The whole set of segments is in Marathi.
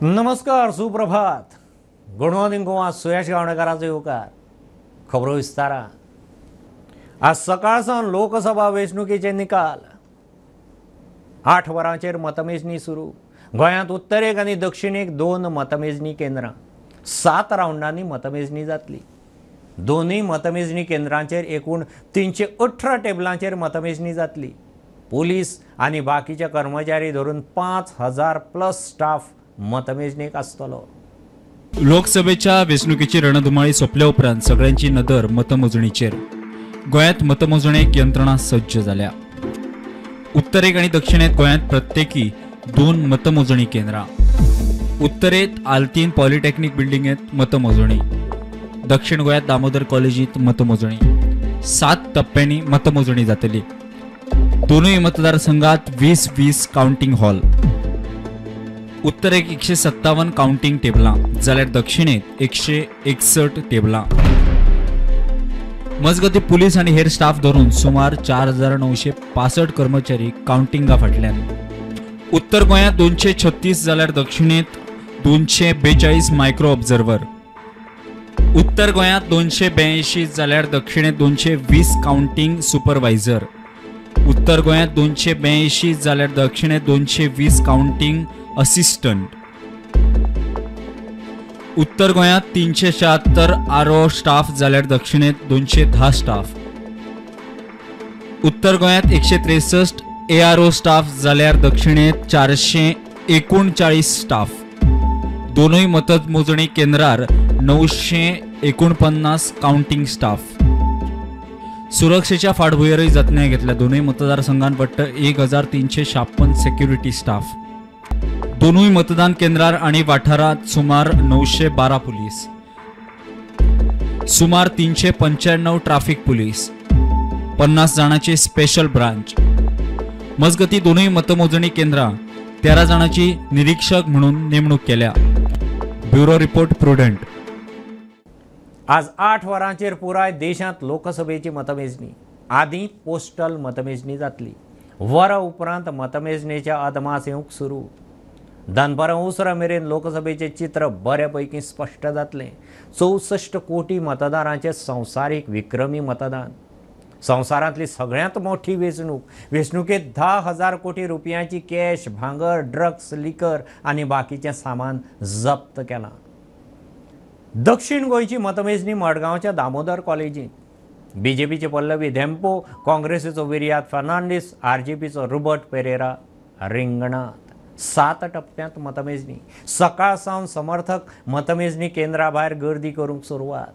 नमस्कार, सुप्रभात. Good morning Goa. सुयश गावणेकाराचो येवकार. खबरो विस्तारा. आज सकाळसावन लोकसभा वेंचणुकेचे निकाल. 8 वरांचेर मतमेजणी सुरू. गोंयांत उत्तरेक आनी दक्षिणेक 2 मतमेजणी केंद्रां. 7 राउंडांनी मतमेजणी जातली. दोनूय मतमेजणी केंद्रांचेर एकूण 318 टेबलांचेर मतमेजणी जातली. पुलीस आनी बाकीचे कर्मचारी धरून 5000+ स्टाफ मतमेजणेक आसतलो. लोकसभेच्या वेंचणुकेची रणधुमाळी सोंपल्या उपरांत सगळ्यांची नदर मतमोजणीचेर. गोंयांत मतमोजणेक यंत्रणा सज्ज जाल्या. उत्तरेक आनी दक्षिणेक गोंयांत प्रत्येकी 2 मतमोजणी केंद्रां. उत्तरेत आल्तीन पॉलिटेक्निक बिल्डिंगेंत मतमोजणी. दक्षिण गोंयांत दामोदर कॉलेजींत मतमोजणी. 7 टप्प्यांनी मतमोजणी जातली. दोनूय मतदारसंघात 20-20 काउंटिंग हॉल. उत्तरेक 157 काउंटिंग टेबलां जाल्यार दक्षिणेक 161 टेबलां. मजगतीं पुलीस आनी हेर स्टाफ धरून सुमार 4965 कर्मचारी काउंटिंगा फाटल्यान. उत्तर गोंयांत 236 जाल्यार दक्षिणेत 242 मायक्रो ऑब्झर्वर. उत्तर गोंयांत 282 जाल्यार दक्षिणेत 220 काउंटिंग सुपरवायझर. उत्तर गोंयांत 282 जाल्यार दक्षिणेत 220 काउंटिंग असिस्टंट. उत्तर गोंयांत 376 आरओ स्टाफ जाल्यार दक्षिणेत 210 स्टाफ. उत्तर गोंयांत 163 एआरओ स्टाफ जाल्यार दक्षिणेत 439 स्टाफ. दोनूय मतमोजणी केंद्रार 949 काउंटिंग स्टाफ. सुरक्षेच्या फाटभुंयेरय जतनाय घेतल्या. दोनूय मतदारसंघांत पडटा 1356 सेक्युरिटी स्टाफ. दोनूय मतदान केंद्रार आणि वाठारात सुमार 912 पुलीस. सुमार 395 ट्रॅफिक पुलीस. 50 जाणांची स्पेशल ब्रांच. मजगती दोनूय मतमोजणी केंद्रां 13 जाणांची निरीक्षक म्हणून नेमणूक केल्या. Bureau report prudent. आज 8 वरांचेर पुराय देशांत लोकसभेची मतमेजणी. आदीं पोस्टल मतमेजणी जातली. वरां उपरांत मतमेजणेच्या अदमास येवंक सुरू. दनपारां उसरा मेरेन लोकसभेचें चित्र बऱ्यापैकी स्पश्ट जातलें. 64 कोटी मतदारांचें संवसारीक विक्रमी मतदान. संवसारांतली सगळ्यांत मोठी वेंचणूक. वेंचणुकेंत 10,000 कोटी रुपयांची कॅश, भांगर, ड्रग्स, लिकर आनी बाकीचें सामान जप्त केलां. दक्षिण गोंयची मतमेजणी मडगांवच्या दामोदर कॉलेजींत. बीजेपीचे पल्लवी धेंपो, काँग्रेसीचो विर्याद फर्नांडीस, आरजेपीचो रुबर्ट पेरेरा रिंगणात. 7 टप्प्यांत मतमेजणी. सकाळ सावन समर्थक मतमेजणी केंद्रा भायर गर्दी करूंक सुरवात.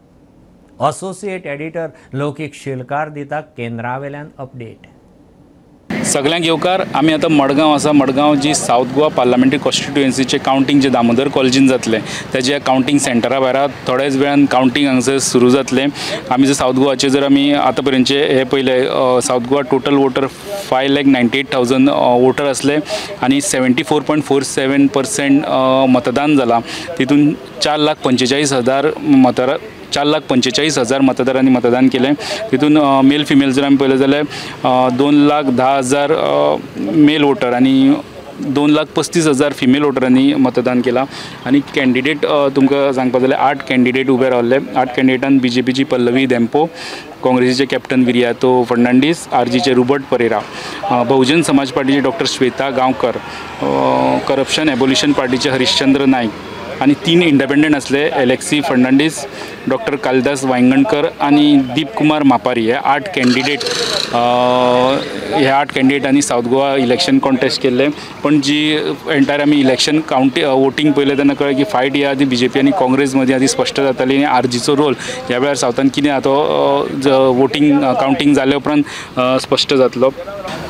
असोसिएट एडिटर लौकीक शिलकार दिता केंद्रावेल्यान अपडेट. सगळ्यांक येवकार. आमी आतां मडगांव आसा. मडगांव जी साऊथ गोवा पार्लमेंटरी कॉन्स्टिट्युएन्सीचे काउंटिंग जे दामोदर कॉलेजीन जातलें तेजे काउंटिंग सेंटरा भायर थोड्याच वेळान काउंटिंग हांगासर सुरू जातलें. आमी जर साऊथ गोवाचे जर आमी आतां पर्यंतचे हे पयले south Goa total voter 5,98,000 voter आसले आनी 74.47% मतदान जालां. तितून 4,45,000 मतदारांनी मतदान केलें. तितून मेल फिमेल जर आमी पळयलें जाल्यार 2,10,000 मेल वोटर आनी 2,35,000 फिमेल वोटरांनी मतदान केलां. आनी कॅन्डिडेट तुमकां सांगपा जाल्यार 8 कॅन्डिडेट उबे रावले. 8 कॅन्डिडेटान बीजेपीची पल्लवी धेंपो, काँग्रेसीचे कॅप्टन विर्यातो फर्नांडीस, आरजीचे रुबर्ट पेरेरा, बहुजन समाज पार्टीचे डॉक्टर श्वेता गांवकर, करप्शन एबोल्युशन पार्टीचे हरिश्चंद्र नायक आणि 3 इंडिपेंडंट असले. एलेक्सी फर्नांडीस, डॉक्टर कालिदास वांयगणकर आणि दीप कुमार मापारी. हे 8 कॅन्डिडेटांनी साऊथ गोवा इलेक्शन कॉन्टेस्ट केले. पण जी एंटायर आमी इलेक्शन वोटिंग पळयलें तेन्ना कळ्ळें की फायट ही आदी बीजेपी आनी काँग्रेस मदीं आदी स्पश्ट जाताली. आनी आरजीचो रोल ह्या वेळार सावथान कितें आतां वोटिंग काउंटिंग जाले उपरांत स्पश्ट जातलो.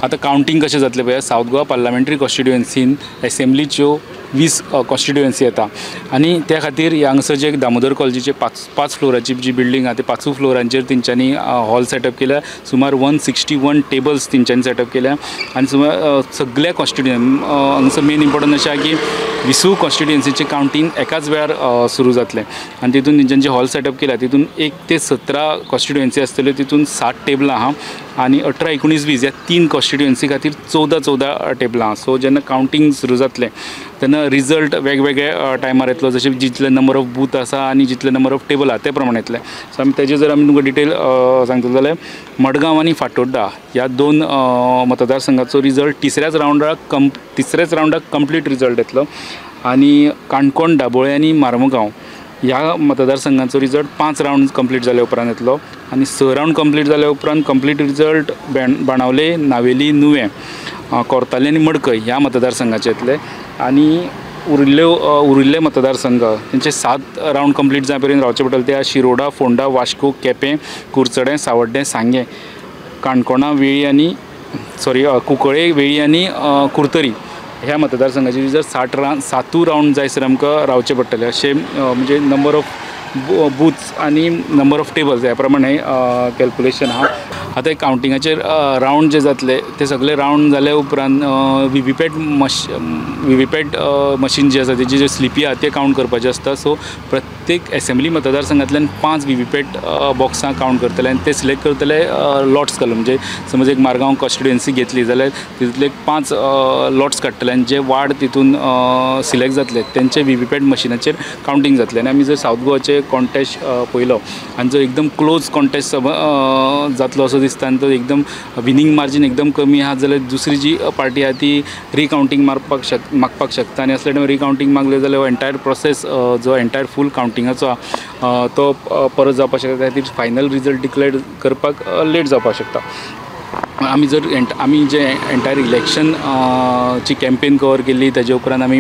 आतां काउंटिंग कशें जातलें पळय. साऊथ गोवा पार्लमेंटरी कॉन्स्टिट्युएन्सीन एसेंब्लीच्यो 20 कॉन्स्टिट्युएन्सी येता आनी त्या खातीर हांगासर जे दामोदर कॉलेजीचे 5 फ्लोराची जी बिल्डींग आहा ते 5 फ्लोरांचेर तेंच्यांनी हॉल सेटअप केल्या. सुमार 161 टेबल्स तेंच्यांनी सेटअप केल्या आनी सुमार सगळ्या हांगासर मेन इम्पॉर्टंट अशें आहा की 20 कॉन्स्टिट्युएन्सीचें काउंटिंग एकाच वेळार सुरू जातलें आनी तितून तेंच्यांनी हॉल सेटअप केल्या. तितून 1 ते 17 कॉन्स्टिट्युएन्सी आसतल्यो. तितून 60 टेबलां आहा आनी 18, 19, 20 ह्या 3 कॉन्स्टिट्युएन्सी खातीर 14 टेबलां. सो जेन्ना काउंटिंग सुरू जातलें तेन्ना रिजल्ट वेगवेगळ्या टायमार येतलो, जशें जितले नंबर ऑफ बूथ आसा आनी जितले नंबर ऑफ टेबल आहा ते प्रमाणे येतले. सो आमी तेजे जर आमी तुमकां डिटेल सांगतलो जाल्यार मडगांव आनी फातोड्डा ह्या 2 मतदारसंघाचो रिजल्ट तिसऱ्याच रावंडाक कंप्लीट रिजल्ट येतलो. आनी काणकोण, दाबोळे आनी मार्मुगांव ह्या मतदारसंघाचो रिजल्ट 5 रावंड कंप्लीट जाल्या उपरांत येतलो. आनी 6 रावंड कंप्लीट जाल्या उपरांत कंप्लीट रिजल्ट बाणावले, नावेली, नुवें, कोर्ताले आनी मडकय ह्या मतदारसंघाचे येतले. आनी उरिल्ले मतदारसंघ तेंचे 7 रावंड कंप्लीट जाय पर्यंत रावचे पडटले. ते शिरोडा, फोंडा, वास्को, केपें, कुर्चडें, सावड्डें, सांगें, काणकोणा, वेळी आनी कुंकळे, वेळी आनी कुर्तरी ह्या मतदारसंघाचे रिजल्ट 7 रावंड जायसर आमकां रावचे पडटले. अशें म्हणजे नंबर ऑफ बूथ्स आनी नंबर ऑफ टेबल्स ह्या प्रमाणे कॅल्क्युलेशन आहा. आतां कावंटिंगाचे रावंड जे जातले ते सगळे रावंड जाल्या उपरांत व्हीव्हीपॅट मशीन जी आसा तेजी जे स्लिपी आहा ते कावंट करपाचे आसता. सो प्रत्येक असेंब्ली मतदारसंघांतल्यान 5 व्हीव्हीपॅट बॉक्सां कावंट करतले आनी ते सिलेक्ट करतले लॉट्स घालून. म्हणजे समज एक मारगांव कॉन्स्टिट्युएन्सी घेतली जाल्यार तितूंतले 5 लॉट्स काडटले आनी जे वार्ड तितून सिलेक्ट जातले तेंचे व्हीव्हीपॅट मशिनाचेर कावंटींग जातले. आनी आमी जर सावथ गोवाचे कॉन्टेस्ट पळयलो आनी जर एकदम क्लोज कॉन्टेस्ट जातलो असो दिसता आनी तो एकदम विनींग मार्जीन एकदम कमी आहा जाल्यार दुसरी जी पार्टी आहा ती रिकावंटींग मागपाक शकता. आनी असले टायमार रिकावंटींग मागले जाल्यार एंटायर प्रोसेस जो एंटायर फूल कावंटिंगाचो आहा तो परत जावपाक शकता. त्या खातीर फायनल रिजल्ट डिक्लेअर करपाक लेट जावपाक शकता. आमी जे एंटायर इलेक्शन ची कॅम्पेन कवर केल्ली तेजे उपरांत आमी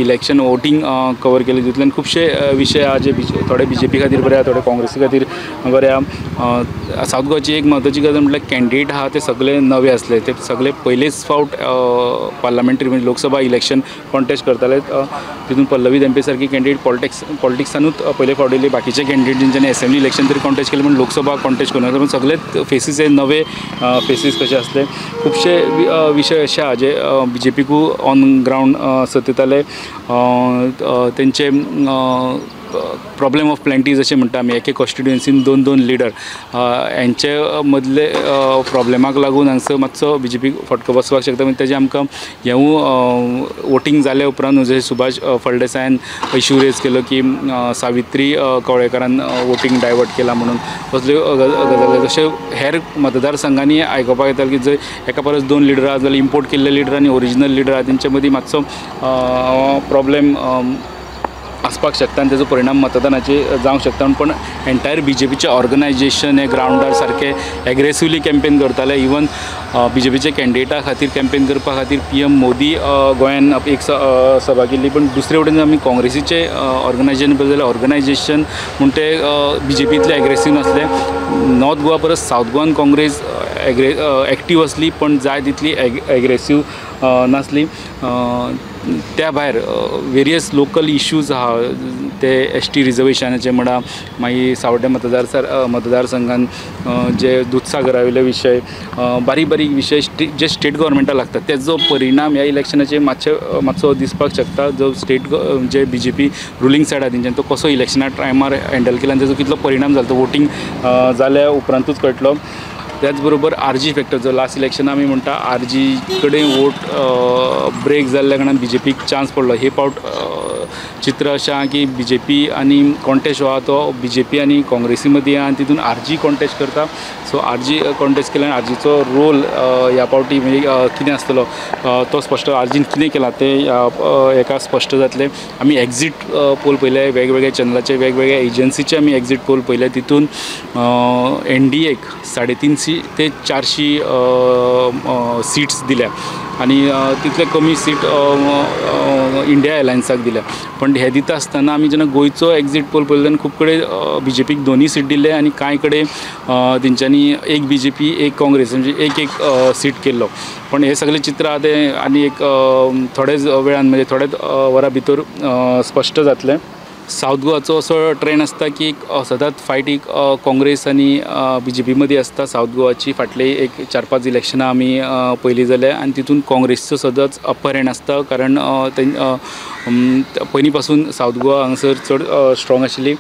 इलेक्शन वोटींग कवर केलें. तितूंतल्यान खुबशे विशय आहा जे थोडे BJP खातीर बरे आहा, थोडे काँग्रेसी खातीर बरे आहा. सावथ गोवाची एक म्हत्वाची गजाल म्हटल्यार कॅन्डिडेट आहा ते सगळे नवे आसले. ते सगळे पयलेच फावट पार्लमेंटरी म्हणजे लोकसभा इलेक्शन कॉन्टेस्ट करताले. तितून पल्लवी देंपे सारकी कॅन्डिडेट पॉलिटिक्सानूच पयले फावट येयली. बाकीचे कॅन्डिडेट जेंच्यांनी असेंब्ली इलेक्शन तरी कॉन्टेस्ट केले पण लोकसभा कॉन्टेस्ट करना. पूण सगळेच फेसीस हे नवे फेसीस कशे आसले. खुबशे विशय अशे आहा जे BJPकू ऑन ग्रावंड सतयताले. तेंचे प्रॉब्लेम ऑफ प्लेंटीज अशें म्हणटा आमी. एके कॉन्स्टिट्युएन्सीन 2-2 लिडर हेंचे मदले प्रॉब्लेमाक लागून हांगसर मातसो BJP फटको बसपाक शकता. म्हणजे तेजे आमकां हेवूय वोटींग जाल्या उपरांत जशें सुभाष फळदेसायान इश्यू रेज केलो की सावित्री कवळेकरान वोटींग डायवर्ट केला म्हणून. असल्यो गजाली जशे हेर मतदारसंघांनी आयकपाक येता की जंय एका परस 2 लिडर आहा जाल्यार इम्पोर्ट केल्ले लिडर आनी ओरिजिनल लिडर आहा तेंचे मदीं मातसो प्रॉब्लेम आसपाक शकता आनी तेजो परिणाम मतदानाचेर जावंक शकता. पण एंटायर BJPचे ऑर्गनायजेशन हे ग्रावंडार सारके एग्रेसिवली कॅम्पेन करताले. इवन BJPचे कॅन्डिडेटा खातीर कॅम्पेन करपा खातीर PM मोदी गोंयान एक सभा केल्ली. पण दुसरे वटेन आमी काँग्रेसीचे ऑर्गनायजेशन पळयलें जाल्यार ऑर्गनायजेशन म्हण ते BJPतले एग्रेसीव नासले. नॉर्थ गोवा परस सावथ गोवान काँग्रेस एक्टीव आसली पण जाय तितली एग्रेसीव नासली. त्या भायर वेरियस लोकल इश्यूज आहा ते ST रिजर्वेशनाचे म्हणा, मागीर सावड्डे मतदारसंघान जे दुधसागरा वयले विशय, बारीक बारीक विशय जे स्टेट गव्हर्मेंटाक लागतात तेजो परिणाम ह्या इलेक्शनाचेर मातसो दिसपाक शकता. जो स्टेट जे BJP रुलींग सायड आहा तेंच्यानी तो कसो इलेक्शना टायमार हँडल केला आनी तेजो कितलो परिणाम जालो तो वोटींग जाल्या उपरांतूच कळटलो. त्याच बरोबर RG फॅक्टर जो लास्ट इलेक्शन आमी म्हणटा RG कडेन वोट ब्रेक जाल्ल्या कारणान BJPक चान्स पडलो. हे फावट चित्र अशें आहा की BJP आनी कॉन्टेस्ट हो आहा तो BJP आनी काँग्रेसी मदीं आहा आनी तितून RG कॉन्टेस्ट करता. सो RG कॉन्टेस्ट केल्यान RGचो रोल ह्या फावटी म्हणजे कितें आसतलो तो स्पश्ट RGन कितें केलां तें हेका स्पश्ट जातलें. आमी एग्जीट पोल पयले वेगवेगळ्या चॅनलाचे वेगवेगळ्या एजन्सीचे आमी एग्जीट पोल पयले. तितून NDAक 350 ते 400 सीट्स दिल्या आनी तितले कमी सीट इंडिया एलायन्साक दिल्या. पण हे दिता आसतना आमी जेन्ना गोंयचो एग्जीट पोल पळयलो तेन्ना खूब कडेन BJPक 2 सीट दिले आनी कांय कडेन तेंच्यांनी एक BJP एक काँग्रेस म्हणजे एक सीट केल्लो. पण हे सगळे चित्र आहा तें आनी एक थोडेच वेळान म्हणजे थोडेच वरां भितर स्पश्ट जातलें. सावथ गोवाचो असो ट्रेंड आसता की सदांच फायट एक काँग्रेस आनी BJP मदीं आसता. सावथ गोवाची फाटली एक 4-5 इलेक्शनां आमी पयलीं जाल्यार आनी तितून काँग्रेसचो सदांच अपर हँड आसता. कारण पयलीं पासून सावथ गोवा हांगासर चड स्ट्रॉंग आशिल्ली.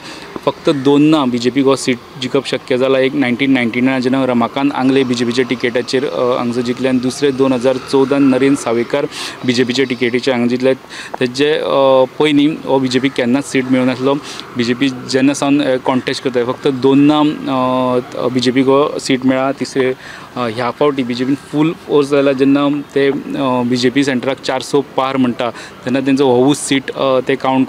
फक्त 2 BJP हो सीट जिखप शक्य जाला. एक 1999 जेन्ना रमाकांत आंगले BJPच्या टिकेटाचेर हांगासर जिखले आनी दुसरे 2014 नरेंद्र सावयकार BJPच्या टिकेटीचेर हांगा जिखले. तेजे पयलीं हो BJP केन्नाच सीट मेळूं नासलो. BJP जेन्ना सावन कॉन्टेस्ट करता फक्त 2 BJP हो सीट मेळ्ळा. तिसरे ह्या फावटी BJP फूल फोर्स जाला जेन्ना ते BJP सेंटराक 400 पार म्हणटा तेन्ना तेंचो होवूच सीट ते कावंट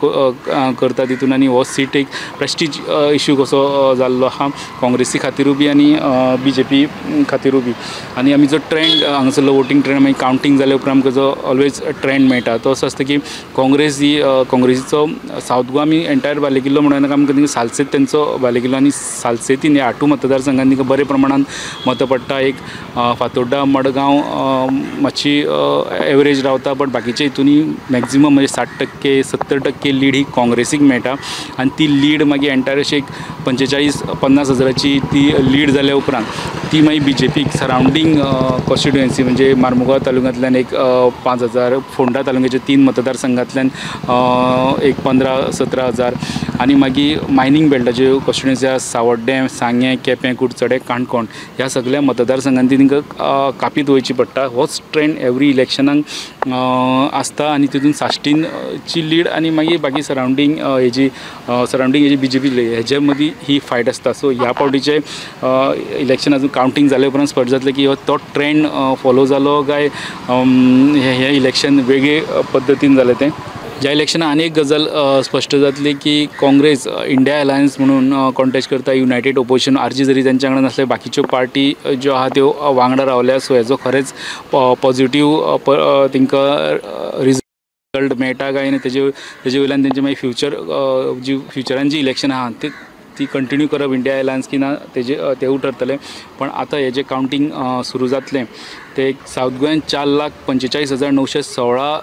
करता तितून. आनी हो सीट एक प्रेस्टीज इश्यू कसो जाल्लो आहा काँग्रेसी खातीरूय बी आनी BJP खातीरूय बी. आनी आमी जो ट्रेंड हांगासरलो वोटींग ट्रेंड मागीर कावंटींग जाले उपरांत आमकां जो ऑलवेज ट्रेंड मेळटा तो असो आसता की काँग्रेसीचो सावथ गोवा आमी एंटायर बालेकिल्लो म्हणून आमकां थिंगा सालसेत तेंचो बालेकिल्लो आनी सालसेतीन ह्या 8 मतदारसंघांनी तिका बरे प्रमाणान मतां पडटा. एक फातोड्डा मडगांव मातशी एवरेज रावता बट बाकीच्या हितूनी मॅक्झिमम म्हणजे 60% 70% लीड ही काँग्रेसीक मेळटा. आनी ती लीड मागीर एंटायर अशी एक 45-50 हजाराची ती लीड जाल्या उपरांत ती मागीर BJPक सरावंडींग कॉन्स्टिट्युएन्सी म्हणजे मार्मुगांव तालुक्यांतल्यान एक 5,000 फोंडा तालुक्याच्या 3 मतदारसंघांतल्यान एक 15-17 हजार आनी मागीर मायनींग बेल्टाच्यो कॉन्स्टिट्युएन्सी आसा सावड्डें सांगें केपें कुडचडें काणकोण ह्या सगळ्या मतदारसंघांनी तिंका कापीत वयची पडटा. होच ट्रेंड एवरी इलेक्शनाक आसता. आनी तितून साश्टींची लीड आनी मागीर बाकी सरावंडींग हेजी BJP हेजे मदीं ही फायट आसता. सो ह्या फावटीचे इलेक्शन अजून कावंटींग जाले उपरांत स्पश्ट जातलें की तो ट्रेंड फॉलो जालो काय हे इलेक्शन वेगळे पद्दतीन जालें तें. ह्या इलेक्शनाक आनी एक गजाल स्पश्ट जातली की काँग्रेस इंडिया अलायन्स म्हणून कॉन्टेस्ट करता. युनायटेड ओपोजिशन RG जरी तेंच्या वांगडा नासले बाकीच्यो पार्टी ज्यो आहा त्यो वांगडा रावल्या. सो हेजो खरेंच पॉझिटिव्ह तेंकां रिजल्ट मेळटा काय आनी तेजे वयल्यान तेंचे मागीर फ्युचरान जी इलेक्शन आहा ती कंटिन्यू करप इंडिया अलायन्स की ना तेवूय ठरतलें. पण आतां हेजें कावंटींग सुरू जातलें ते सावथ गोंयान 4,45,916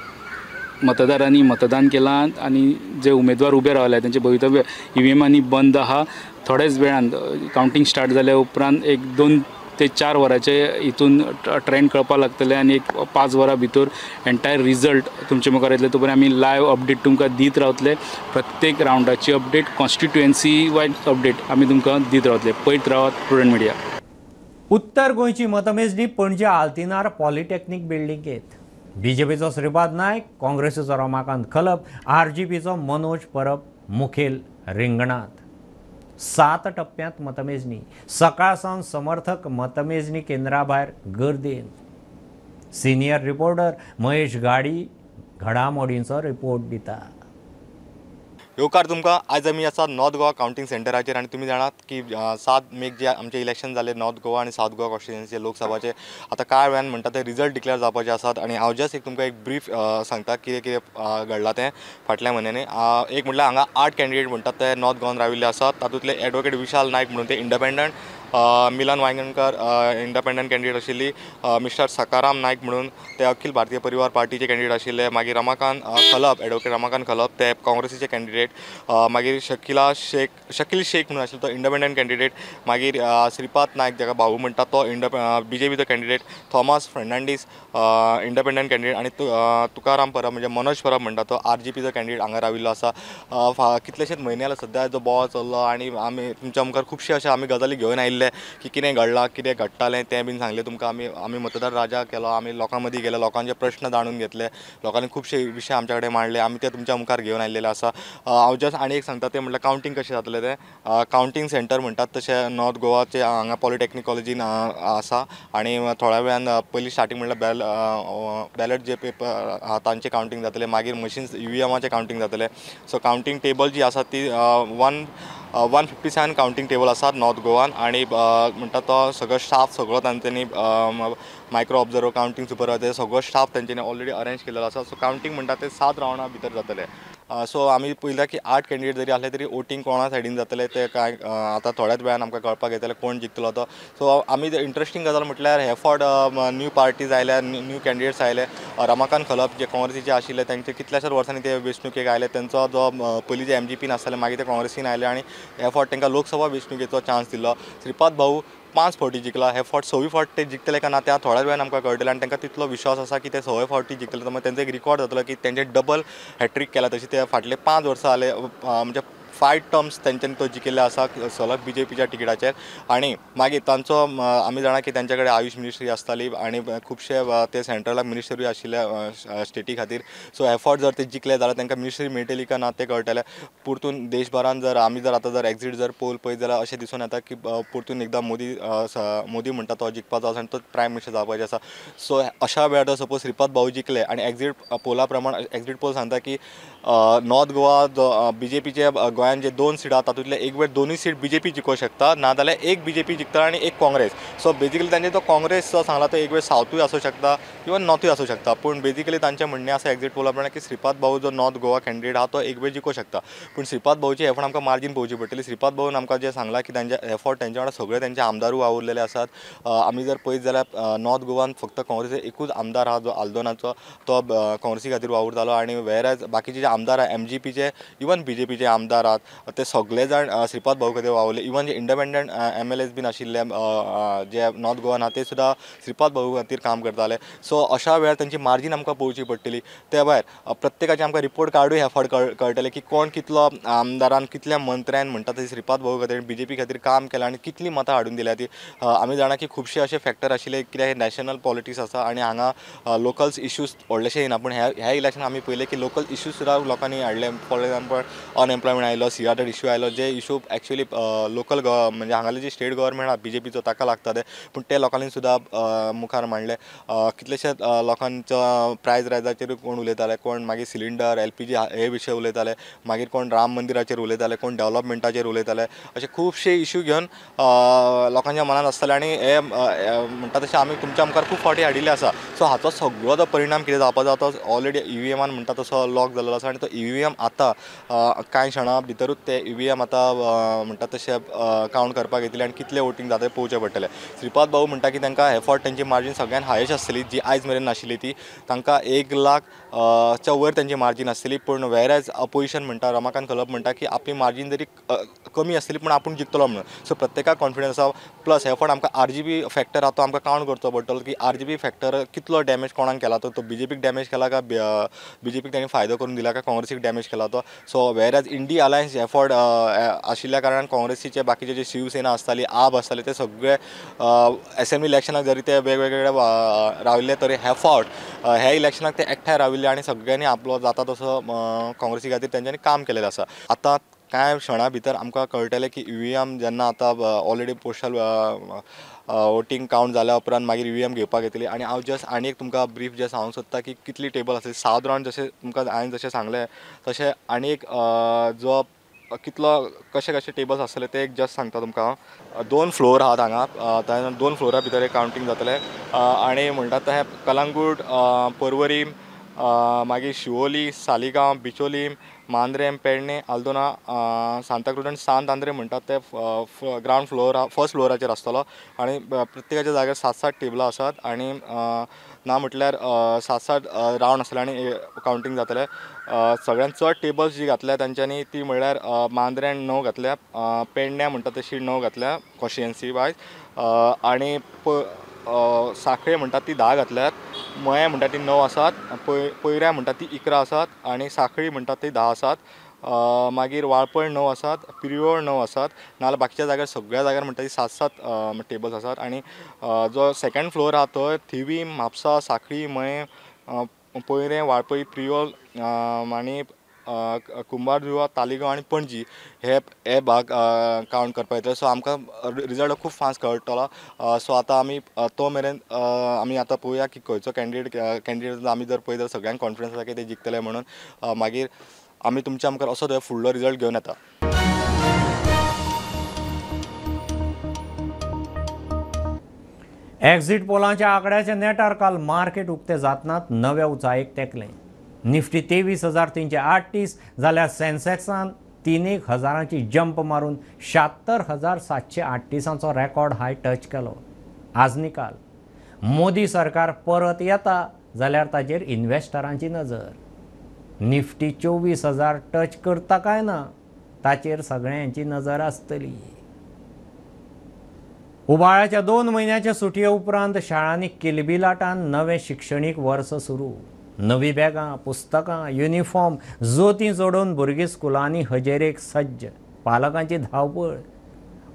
मतदारांनी मतदान केलां आनी जे उमेदवार उबे रावले त्यांचे भवितव्य EVMआंनी बंद आहा. थोड्याच वेळान कावंटींग स्टार्ट जाल्या उपरांत एक 2 ते 4 वरांचे हितून ट्रेंड कळपाक लागतले आनी एक 5 वरां भितर एंटायर रिजल्ट तुमचे मुखार येतले. तो पर्यंत आमी लायव्ह अपडेट तुमकां दीत रावतले. प्रत्येक रावंडाची अपडेट कॉन्स्टिट्युएन्सी वायज अपडेट आमी तुमकां दीत रावतले. पळयत रावात प्रुडंट मिडिया. उत्तर गोंयची मतमेजणी पणजे आल्तिनार पॉलिटेक्नीक बिल्डिंगेत. BJPचो श्रीपाद नायक, काँग्रेसीचो रमाकांत खलप, RGPचो मनोज परब मुखेल रिंगणात. 7 टप्प्यांत मतमेजणी. सकाळ सावन समर्थक मतमेजणी केंद्रा भायर गर्देन. सिनियर रिपोर्टर महेश गाडी घडामोडींचो रिपोर्ट दिता. येवकार तुमकां आज आमी आसा नॉर्थ गोवा कावंटींग सेंटराचेर आनी तुमी जाणात की 7 मेक जे आमचे इलेक्शन जाले नॉर्थ गोवा आनी सावथ गोवा कॉन्स्टिट्युएन्सी लोकसभाचे आतां कांय वेळान म्हणटा ते रिजल्ट डिक्लेअर जावपाचे आसात. आनी हांव जस्ट तुमकां एक ब्रीफ सांगता कितें कितें घडलां तें फाटल्या म्हयन्यांनी. एक म्हणल्यार हांगा 8 कॅन्डिडेट म्हणटात ते नॉर्थ गोवान राविल्ले आसात. तातूंतले एडवोकेट विशाल नायक म्हणून ते इंडिपेंडंट, मिलन वांयगणकर इंडिपेंडंट कॅन्डिडेट आशिल्ली, मिस्टर सकाराम नायक म्हणून ते अखिल भारतीय परिवार पार्टीचे कॅन्डिडेट आशिल्ले. मागीर रमाकांत खलप, एडवोकेट रमाकांत खलप ते काँग्रेसीचे कॅन्डिडेट. मागीर शकील शेख म्हणून आशिल्लो तो इंडिपेंडंट कॅन्डिडेट. मागीर श्रीपाद नायक जाका भाऊ म्हणटा तो BJPचो candidate. Thomas Fernandes independent candidate आनी तुकाराम परब म्हणजे मनोज परब म्हणटा तो RGPचो कॅन्डिडेट हांगा राविल्लो आसा. कितलेशेच म्हयने जाला सद्या जो बोवाळ चल्लो आनी आमी तुमच्या मुखार खुबशे अशे आमी गजाली घेवन आयिल्ले की कितें घडलां कितें घडटालें तें बीन सांगलें तुमकां. आमी मतदार राजा केलो, आमी लोकां मदीं गेले, लोकांचे प्रश्न जाणून घेतले, लोकांनी खुबशे विशय आमच्या कडेन मांडले, आमी ते तुमच्या मुखार घेवन आयिल्ले आसा. हांव जस्ट आनी एक सांगता तें म्हणल्यार कावंटींग कशें जातलें तें. कावंटींग सेंटर म्हणटात तशें नॉर्थ गोवाचे हांगा पॉलिटेक्नीक कॉलेजीन आसा आनी थोड्या वेळान पयलीं स्टार्टींग म्हणल्यार बॅलेट जे पेपर आहा तांचें कावंटींग जातलें. मागीर मशीन्स EVMआचें कावंटींग जातलें. सो कावंटींग टेबल जी आसा ती 157 कावंटींग टेबल आसात नॉर्थ गोवान आनी म्हणटा तो सगळो स्टाफ सगळो तांच्यांनी मायक्रो ऑब्जर्वर कावंटींग सुपरवायझर सगळो स्टाफ तांच्यांनी ऑलरेडी अरेंज केलेलो आसा. सो कावंटींग म्हणटा ते 7 रावंडा भितर जातले. सो आमी पयल्या की 8 कॅन्डिडेट जरी आसले तरी वोटींग कोणा सायडीन जातले ते कांय आतां थोड्याच वेळान आमकां कळपाक येतलें कोण जिखतलो तो. सो आमी इंट्रस्टींग गजाल म्हटल्यार हे फावट न्यू पार्टीज आयल्या, न्यू कॅन्डिडेट्स आयले. रमाकांत खलप जे काँग्रेसीचे आशिल्ले तांचे कितल्याशाच वर्सांनी ते वेंचणुकेक आयले. तेंचो जो पयलीं जे MGPन आसताले मागीर ते काँग्रेसीन आयले आनी हे फावट तांकां लोकसभा वेंचणुकेचो चान्स दिलो. श्रीपाद भाऊ 5 फावटी जिखला, हे फावट 6वी फावट ते जिखतले काय ना त्या थोड्या वेळान आमकां कळटलें आनी तांकां तितलो विश्वास आसा की ते 6व्या फावटी जिखतले. तर तेंचो एक रिकॉर्ड जातलो की तेंचे डबल हॅट्रीक केला. तशी ते फाटले 5 वर्सां जाले म्हणजे 5 टर्म्स तेंच्यांनी तो जिखिल्ले आसा सलग BJPच्या टिकेटाचेर. आनी मागीर तांचो आमी जाणा की तेंच्या कडेन आयुश मिनिस्ट्री आसताली आनी खुबशे ते सेंट्रलाक मिनिस्टरूय आशिल्ले स्टेटी खातीर. सो हे फावट जर ते जिखले जाल्यार तांकां मिनिस्ट्री मेळटली काय ना ते कळटलें. परतून देशभरान जर आमी जर आतां जर एक्झीट जर पोल पळयत जाल्यार अशें दिसून येता की परतून एकदां मोदी म्हणटा तो जिखपाचो आसा आनी तो प्रायम मिनिस्टर जावपाचे आसा. सो अशा वेळार जर सपोज श्रीपाद भाऊ जिखले आनी एक्झीट पोला प्रमाण एक्झीट पोल सांगता की नॉर्थ गोवा जो BJPचे गोंयान जे 2 सीट आसा तातूंतले एक वेळ दोनूय सीट BJP जिखूंक शकता, नाजाल्यार एक BJP जिखता आनी एक काँग्रेस. सो बेजिकली तांचे तो काँग्रेस जो सांगला तो एक वेळ सावथूय आसूं शकता इवन नॉर्थूय आसूं शकता. पूण बेजिकली तांचें म्हणणें आसा एक्झीट पोला प्रमाण की श्रीपाद भाऊ जो नॉर्थ गोवा कॅन्डिडेट आहा तो एक वेळ जिखूंक शकता. पूण श्रीपाद भाऊची हे फावट आमकां मार्जीन पळोवची पडटली. श्रीपाद भाऊन आमकां जें सांगलां की तांचे हे फावट तेंच्या वांगडा सगळे तेंचे आमदारूय वावुरलेले आसात. आमी जर पळयत जाल्यार नॉर्थ गोवान फक्त काँग्रेसीचो एकूच आमदार आहा जो आल्दोनाचो, तो काँग्रेसी खातीर वावुरतालो. आनी वेरएज बाकीचे जे आमदार आहा MGPचे इवन BJPचे आमदार आहात ते सगळे जाण श्रीपाद भाऊ खातीर वावुरले. इवन जे इंडिपेंडंट MLAs बीन आशिल्ले जे नॉर्थ गोवान आहा ते सुद्दां श्रीपाद भाऊ खातीर काम करताले. सो अशा वेळार तांची मार्जीन आमकां पळोवची पडटली. त्या भायर प्रत्येकाचे आमकां रिपोर्ट कार्डूय ह्या फावट कळटलें की कोण कितलो आमदारान कितल्या मंत्र्यान म्हणटा ते श्रीपाद भाऊ खातीर BJP खातीर काम केलां आनी कितली मतां हाडून दिल्या ती. आमी जाणा की खुबशे अशे फॅक्टर आशिल्ले कित्याक हे नॅशनल पॉलिटिक्स आसा आनी हांगा लोकल्स इश्यूज व्हडलेशे येना. पूण ह्या इलेक्शन आमी पळयलें की लोकल इश्यूज सुद्दां लोकांनी हाडले. फॉर एग्जांपल अनएम्प्लॉयमेंट आयलो, CR इश्यू आयलो, जे इश्यू एक्चुअली लोकल म्हणजे हांगाले जे स्टेट गव्हर्मेंट आहा BJPचो ताका लागता ते, पूण ते लोकांनी सुद्दां मुखार मांडले. कितलेशेच लोकांचो प्रायस रायजाचेर कोण उलयताले, कोण मागीर सिलिंडर LPG हे विशय उलयताले, मागीर कोण राम मंदिराचेर उलयताले, कोण डेव्हलपमेंटाचेर उलयताले. अशे खुबशे इश्यू घेवन लोकांच्या मनान आसताले आनी हे म्हणटा तशें आमी तुमच्या मुखार खूब फावटी हाडिल्ले आसा. सो हाचो सगळो जो परिणाम कितें जावपाचो तो ऑलरेडी EVMान म्हणटा तसो लॉक जाल्लो आसा आनी तो EVM आतां कांय क्षणां भितरूच ते EVM आतां म्हणटा तशें कावंट करपाक येतले आनी कितले वोटींग जाता ते पळोवचें पडटलें. श्रीपाद भाऊ म्हणटा की तांकां हे फावट तेंची मार्जीन सगळ्यान हायेस्ट आसतली जी आयज मेरेन नाशिल्ली ती. तांकां 1 लाखच्या वयर तेंची मार्जीन आसतली. पूण वेरएज अपोजिशन म्हणटा रमाकांत कलप म्हणटा की आपली मार्जीन जरी कमी आसतली पूण आपूण जिखतलो म्हणून. सो प्रत्येकाक कॉन्फिडन्स आसा. प्लस हे फावट आमकां RGB फॅक्टर आहा तो आमकां कावंट करचो पडटलो की RGB फॅक्टर कितलो डॅमेज कोणाक केला तो BJPक डॅमेज केला काय BJPक तांणी फायदो करून दिला काय काँग्रेसीक डॅमेज केला तो. सो वेरएज इंडी अलायन्स हे फावट आशिल्ल्या कारणान काँग्रेसीचे बाकीचे जे शिवसेना आसताली, आप आसताले ते सगळे असेंब्ली इलेक्शनाक जरी ते वेगवेगळे राविल्ले तरी हे फावट हे इलेक्शनाक ते एकठांय राविल्ले आनी सगळ्यांनी आपलो जाता तसो काँग्रेसी खातीर तेंच्यांनी काम केलेलें आसा. आतां कांय क्षणां भितर आमकां कळटलें की EVM जेन्ना आतां ऑलरेडी पोस्टल वोटींग कावंट जाल्या उपरांत मागीर EVM घेवपाक येतली. आनी हांव जस्ट आनी एक तुमकां ब्रीफ जे सांगूंक सोदता की कितली टेबल आसली. 7 राउंड जशें तुमकां हांवें जशें सांगलें तशें आनी एक जो कितलो कशे टेबल्स आसतले ते एक जस्ट सांगता तुमकां हांव. 2 फ्लोर आहात हांगा, 2 फ्लोरा भितर एक कावंटींग जातलें. आनी म्हणटात ते कलंगूट, पर्वरी, मागीर शिवोली, सालिगांव, बिचोलीम, मांद्रेम, पेडणे, आल्दोना, सांताक्रूज आनी सांत आंद्रे म्हणटात ते ग्रावंड फ्लोर फर्स्ट फ्लोराचेर आसतलो. आनी प्रत्येकाच्या जाग्यार 7-7 टेबलां आसात आनी ना म्हटल्यार 7-7 रावंड आसतले आनी कावंटींग जातलें. सगळ्यांत चड टेबल्स जी घातल्या तांच्यांनी ती म्हळ्यार मांद्रेन 9 घातल्या, पेडण्या म्हणटा तशी 9 घातल्या कॉन्स्टिट्युएन्सी वायज, आनी सांखळे म्हणटात ती 10 घातल्यात, मये म्हणटा ती 9 आसात, पयऱ्या म्हणटा ती 11 आसात आनी सांखळी म्हणटात ती 10 आसात. मागीर वाळपय 9 आसात, पिरवळ 9 आसात, नाजाल्यार बाकीच्या जाग्यार सगळ्या जाग्यार म्हणटा ती 7-7 टेबल्स आसात. आनी जो सेकंड फ्लोर आहा थंय थिवी, म्हापसा, सांखळी, मये, पयरे, वाळपय, प्रियोल आनी कुंभारजुवा, तालिगांव आनी पणजी हे भाग कावंट करपाक येतले. सो आमकां रिजल्ट खूब फास्ट कळटलो. सो आतां आमी तो मेरेन आमी आतां पळोवया की खंयचो कॅन्डिडेट आमी जर पळयत जाल्यार सगळ्यांक कॉन्फिडन्स आसा की ते जिखतले म्हणून. मागीर आमी तुमच्या मुखार असो तो फुडलो रिजल्ट घेवन येता. एक्झिट पोलांच्या आंकड्याच्या नेटार काल मार्केट उक्ते जातनाच नव्या उंचायेक तेंकलें. निफ्टी 23,338 जाल्यार सेन्सेक्सान 3,000ची जंप मारून 76,738 रेकॉर्ड हाय टच केलो. आज निकाल मोदी सरकार परत येता जाल्यार ताचेर इन्व्हेस्टरांची नजर. निफ्टी 24,000 टच करता काय ना ताचेर सगळ्यांची नजर आसतली. उबाळ्याच्या 2 महिन्याच्या सुटये उपरांत शाळांनी किलबिलाटान नवें शिक्षणीक वर्स सुरू. नवी बॅगां, पुस्तकां, युनिफॉर्म जोतीं जोडून भुरगीं स्कुलांनी हजेरेक सज्ज. पालकांची धांवपळ.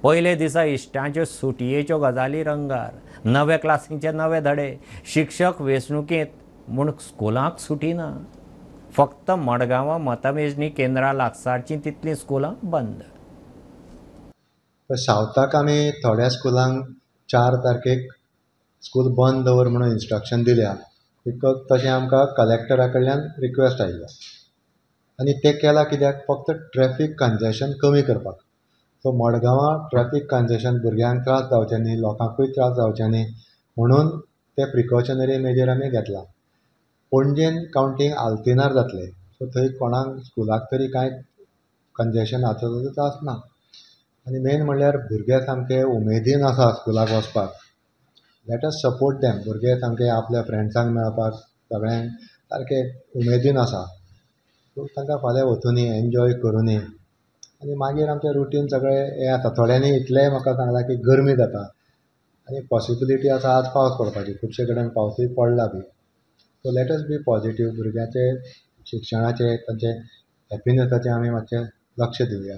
पयले दिसा इश्टांच्यो सुटयेच्यो गजाली रंगार. नवे क्लासींचे नवे धडे. शिक्षक वेंचणुकेंत म्हूण स्कुलांक सुटी ना. फक्त मडगांवां मतमेजणी केंद्रां लागसारचीं तितलीं स्कुलां बंद. सावथाक आमी थोड्या स्कुलांक 4 तारखेक स्कूल बंद दवर म्हणून इन्स्ट्रक्शन दिल्या. बिकॉज तशें आमकां कलेक्टरा कडल्यान रिक्वेस्ट आयिल्लो आनी तें केलां कित्याक फक्त ट्रॅफीक कंजेशन कमी करपाक. सो मडगांवां ट्रॅफीक कंजेशन भुरग्यांक त्रास जावचे न्ही, लोकांकूय त्रास जावचे न्ही म्हणून ते प्रिकॉशनरी मेजर आमी घेतला. पणजेन कावंटींग आल्तिनार जातलें. सो थंय कोणाक स्कुलाक तरी कांय कंजेशनाचो त्रास ना. आनी मेन म्हणल्यार भुरगे सामके उमेदीन आसा स्कुलाक वचपाक. Let us support them. भुरगे सामके आपल्या फ्रेंड्सांक मेळपाक सगळ्यांक सारके उमेदीन आसा. सो तांकां फाल्यां वचुनी एन्जॉय करुनी आनी मागीर आमचें रुटीन सगळें हें आसा. थोड्यांनी इतलेंय म्हाका सांगलां की गरमी जाता आनी पॉसिबिलिटी आसा आज पावस पडपाची. खुबशे कडेन पावसूय पडला बी. So let us be positive. भुरग्याचे शिक्षणाचे तांचे हॅपिनेसाचें आमी मातशें लक्ष दिवया.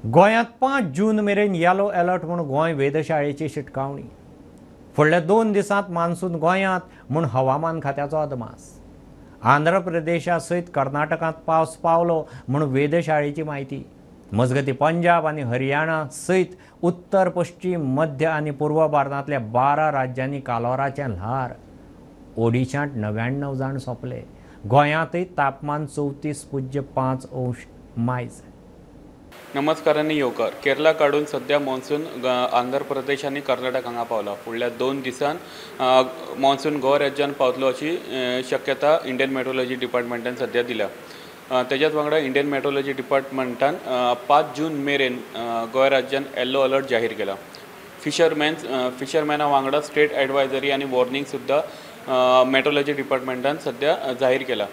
गोंयांत 5 जून मेरेन येलो अलर्ट म्हूण गोंय वेधशाळेची शिटकावणी. फुडल्या 2 दिसांत मान्सून गोंयांत म्हूण हवामान खात्याचो अदमास. आंध्र प्रदेशा सयत कर्नाटकांत पावस पावलो म्हूण वेधशाळेची म्हायती. मजगतीं पंजाब आनी हरियाणा सयत उत्तर पश्चीम मध्य आनी पूर्व भारतांतल्या 12 राज्यांनी कालोराचें ल्हार. ओडिशांत 99 जाण सोंपले. गोंयांतय तापमान 34.5 अंश मायज. नमस्कार आनी येवकार. केरला काडून सध्या मॉन्सून आंध्र प्रदेश आनी कर्नाटक हांगा पावला. फुडल्या 2 दिसान मॉन्सून गोवा राज्यान पावतलो अशी शक्यता इंडियन मेट्रोलॉजी डिपार्टमेंटान सध्या दिल्या. तेच्याच वांगडा इंडियन मेट्रोलॉजी डिपार्टमेंटान 5 जून मेरेन गोंय राज्यान येल्लो अलर्ट जाहीर केला. फिशरमॅना वांगडा स्टेट एडवायझरी आनी वॉर्निंग सुद्दां मेट्रोलॉजी डिपार्टमेंटान सध्या जाहीर केला.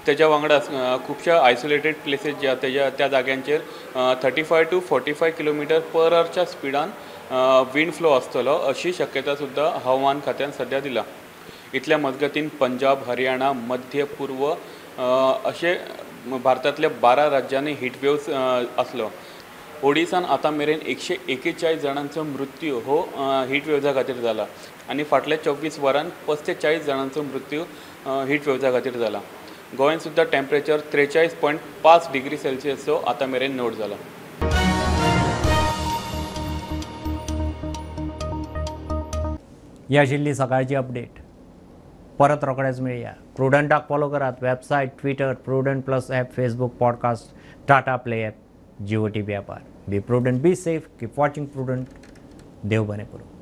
तेच्या वांगडा खुबश्या आयसोलेटेड प्लेसीस जे त्या जाग्यांचेर 35 to 45 km/hच्या स्पिडान विंड फ्लो आसतलो अशी शक्यता सुद्दां हवामान खात्यान सध्या दिला. इतल्या मजगतीन पंजाब, हरियाणा, मध्य पूर्व अशे भारतांतल्या 12 राज्यांनी हीटवेव्स आसलो. ओडिसान आतां मेरेन 141 जाणांचो मृत्यू हो हीटवेव्जा खातीर जाला आनी फाटल्या 24 वरांत 45 जाणांचो मृत्यू हीटवेव्जा खातीर जाला. गोंयांत सुद्दां टेम्परेचर 43.5 डिग्री सेल्सियसचो आतां मेरेन नोट जाला. ही आशिल्ली सकाळची अपडेट. परत रोखडेच मेळया. प्रुडंटाक फॉलो करात. Website, Twitter, Prudent plus app, Facebook, podcast, Tata play app, Jio TV ॲपार. Be Prudent, be safe, keep watching Prudent. देव बरें करूं.